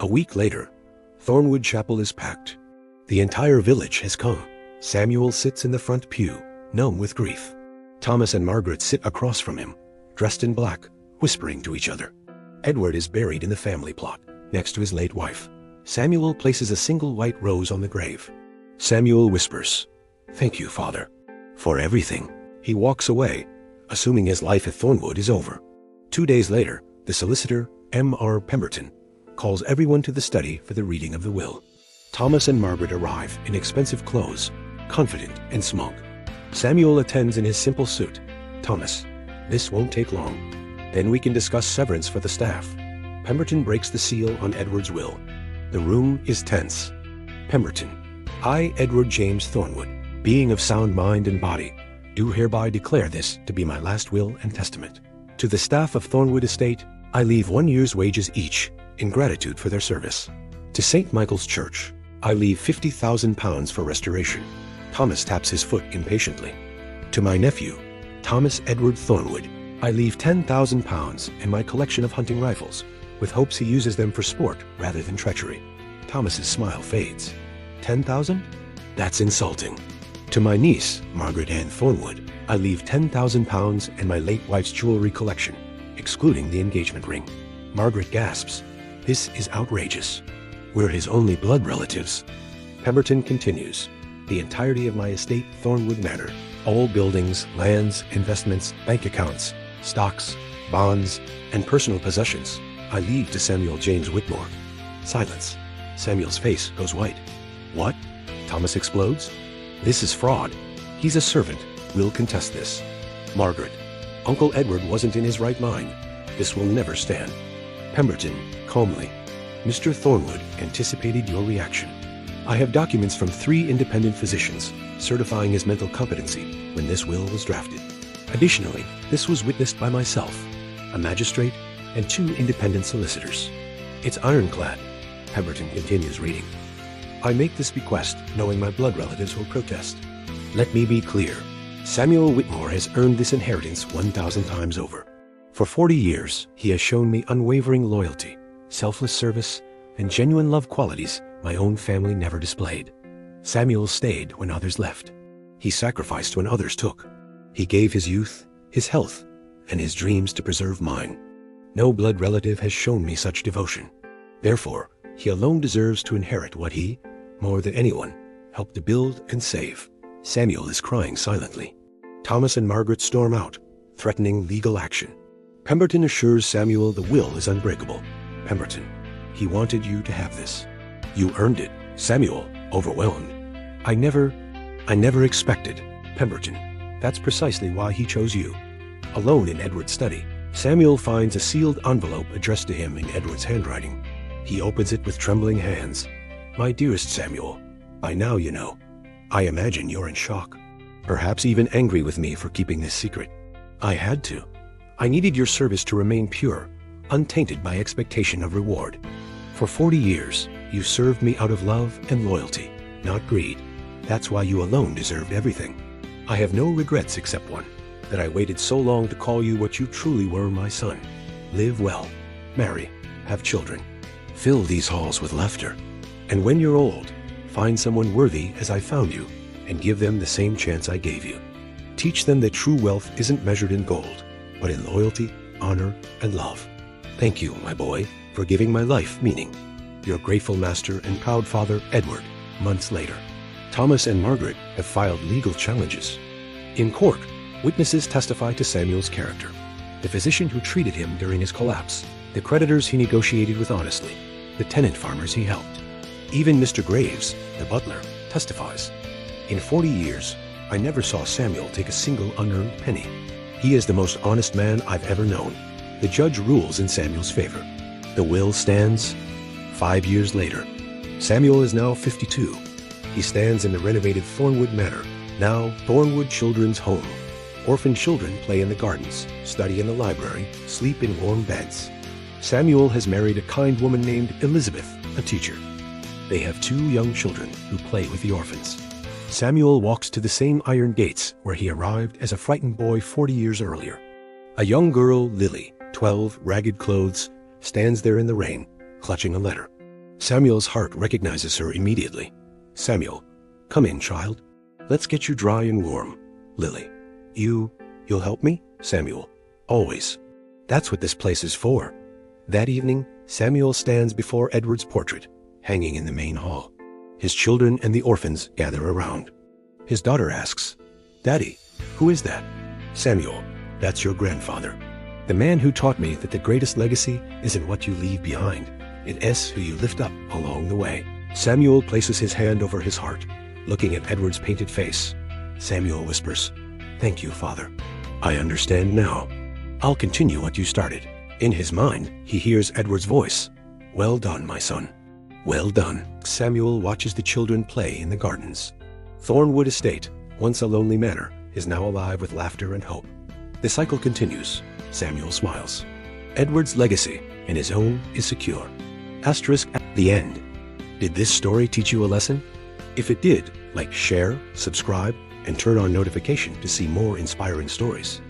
A week later, Thornwood Chapel is packed. The entire village has come. Samuel sits in the front pew, numb with grief. Thomas and Margaret sit across from him, dressed in black, whispering to each other. Edward is buried in the family plot, next to his late wife. Samuel places a single white rose on the grave. Samuel whispers, "Thank you, Father, for everything." He walks away, assuming his life at Thornwood is over. 2 days later, the solicitor, M.R. Pemberton, calls everyone to the study for the reading of the will. Thomas and Margaret arrive in expensive clothes, confident and smug. Samuel attends in his simple suit. "Thomas, this won't take long. Then we can discuss severance for the staff." Pemberton breaks the seal on Edward's will. The room is tense. Pemberton, "I, Edward James Thornwood, being of sound mind and body, do hereby declare this to be my last will and testament. To the staff of Thornwood Estate, I leave 1 year's wages each, in gratitude for their service. To St. Michael's Church, I leave £50,000 for restoration." Thomas taps his foot impatiently. "To my nephew, Thomas Edward Thornwood, I leave £10,000 and my collection of hunting rifles, with hopes he uses them for sport rather than treachery." Thomas's smile fades. 10,000? That's insulting. "To my niece, Margaret Ann Thornwood, I leave £10,000 and my late wife's jewelry collection, excluding the engagement ring." Margaret gasps. "This is outrageous. We're his only blood relatives." Pemberton continues. "The entirety of my estate, Thornwood Manor, all buildings, lands, investments, bank accounts, stocks, bonds, and personal possessions, I leave to Samuel James Whitmore." Silence. Samuel's face goes white. "What?" Thomas explodes. "This is fraud. He's a servant. We'll contest this." Margaret, "Uncle Edward wasn't in his right mind. This will never stand." Pemberton, calmly, "Mr. Thornwood anticipated your reaction. I have documents from 3 independent physicians certifying his mental competency when this will was drafted. Additionally, this was witnessed by myself, a magistrate, and 2 independent solicitors. It's ironclad." Pemberton continues reading. "I make this bequest knowing my blood relatives will protest. Let me be clear. Samuel Whitmore has earned this inheritance 1,000 times over. For 40 years, he has shown me unwavering loyalty, selfless service, and genuine love qualities my own family never displayed. Samuel stayed when others left. He sacrificed when others took. He gave his youth, his health, and his dreams to preserve mine. No blood relative has shown me such devotion. Therefore, he alone deserves to inherit what he, more than anyone, helped to build and save." Samuel is crying silently. Thomas and Margaret storm out, threatening legal action. Pemberton assures Samuel the will is unbreakable. Pemberton, "He wanted you to have this. You earned it." Samuel, overwhelmed, I never expected." Pemberton, "That's precisely why he chose you." Alone in Edward's study, Samuel finds a sealed envelope addressed to him in Edward's handwriting. He opens it with trembling hands. "My dearest Samuel, by now you know. I imagine you're in shock, perhaps even angry with me for keeping this secret. I had to. I needed your service to remain pure, untainted by expectation of reward. For 40 years, you served me out of love and loyalty, not greed. That's why you alone deserved everything. I have no regrets except one, that I waited so long to call you what you truly were, my son. Live well, marry, have children, fill these halls with laughter. And when you're old, find someone worthy as I found you, and give them the same chance I gave you. Teach them that true wealth isn't measured in gold, but in loyalty, honor, and love. Thank you, my boy, for giving my life meaning. Your grateful master and proud father, Edward." Months later, Thomas and Margaret have filed legal challenges. In court, witnesses testify to Samuel's character, the physician who treated him during his collapse, the creditors he negotiated with honestly, the tenant farmers he helped. Even Mr. Graves, the butler, testifies. "In 40 years, I never saw Samuel take a single unearned penny. He is the most honest man I've ever known." The judge rules in Samuel's favor. The will stands. 5 years later, Samuel is now 52. He stands in the renovated Thornwood Manor, now Thornwood Children's Home. Orphan children play in the gardens, study in the library, sleep in warm beds. Samuel has married a kind woman named Elizabeth, a teacher. They have 2 young children who play with the orphans. Samuel walks to the same iron gates where he arrived as a frightened boy 40 years earlier. A young girl, Lily, 12, ragged clothes, stands there in the rain, clutching a letter. Samuel's heart recognizes her immediately. Samuel, come in, child. Let's get you dry and warm. Lily, you'll help me? Samuel, always. That's what this place is for. That evening, Samuel stands before Edward's portrait, hanging in the main hall. His children and the orphans gather around. His daughter asks, Daddy, who is that? Samuel, that's your grandfather. The man who taught me that the greatest legacy isn't what you leave behind. It is who you lift up along the way. Samuel places his hand over his heart, looking at Edward's painted face. Samuel whispers, Thank you, Father. I understand now. I'll continue what you started. In his mind, he hears Edward's voice. Well done, my son. Well done. Samuel watches the children play in the gardens. Thornwood Estate, once a lonely manor, is now alive with laughter and hope. The cycle continues. Samuel smiles. Edward's legacy and his own is secure. Asterisk at the end. Did this story teach you a lesson? If it did, like, share, subscribe, and turn on notification to see more inspiring stories.